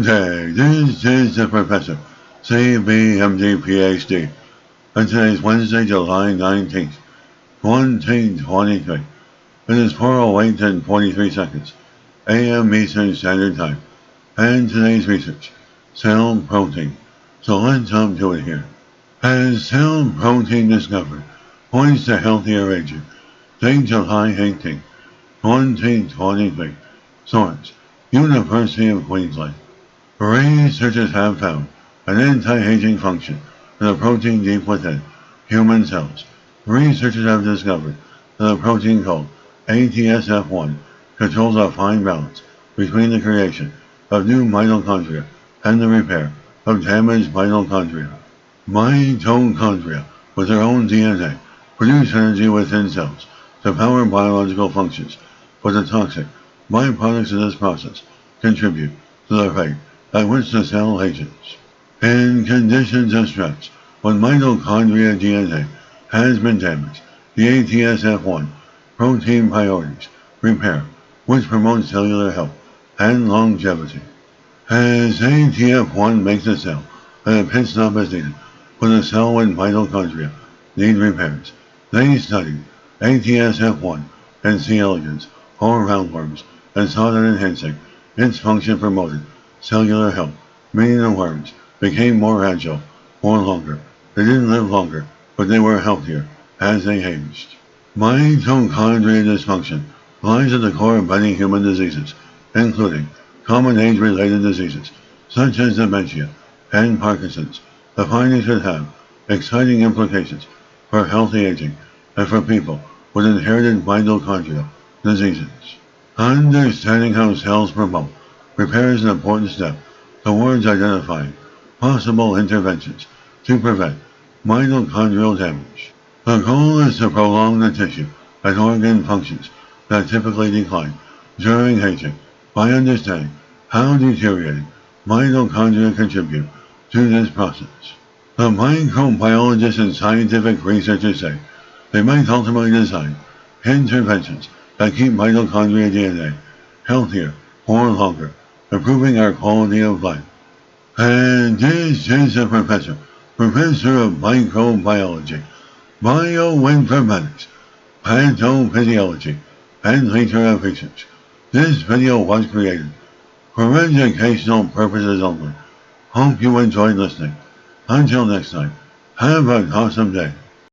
day. This is the Professor, CBMD PhD, and today is Wednesday, July 19th, 2023. It is 4:08 and 43 seconds, AM Eastern Standard Time, and today's research, cell protein. So let's jump to it here. As cell protein discovered points to healthier aging, date July 18th, 2023. Source, University of Queensland. Researchers have found an anti-aging function for the protein deep within human cells. Researchers have discovered that a protein called ATSF1 controls a fine balance between the creation of new mitochondria and the repair of damaged mitochondria. Mitochondria, with their own DNA, produce energy within cells to power biological functions, but the toxic byproducts of this process contribute to the rate at which the cell ages. In conditions of stress, when mitochondria DNA has been damaged, the ATSF1 protein priorities repair, which promotes cellular health and longevity. As ATF1 makes a cell, and a pit stop is needed when the cell and mitochondria need repairs. They studied ATSF1 in C. elegans or roundworms and saw that enhancing its function promoted cellular health, meaning the worms became more agile for longer. They didn't live longer, but they were healthier as they aged. Mitochondrial dysfunction lies at the core of many human diseases, including common age-related diseases such as dementia and Parkinson's. The findings could have exciting implications for healthy aging and for people with inherited mitochondrial diseases. Understanding how cells promote repair is an important step towards identifying possible interventions to prevent mitochondrial damage. The goal is to prolong the tissue and organ functions that typically decline during aging by understanding how deteriorating mitochondria contribute to this process. The microbiologists and scientific researchers say they might ultimately design interventions that keep mitochondria DNA healthier for longer, improving our quality of life. And this is the Professor of Microbiology, Bioinformatics, Pathophysiology, and Nature of Research. This video was created for educational purposes only. Hope you enjoyed listening. Until next time, have an awesome day.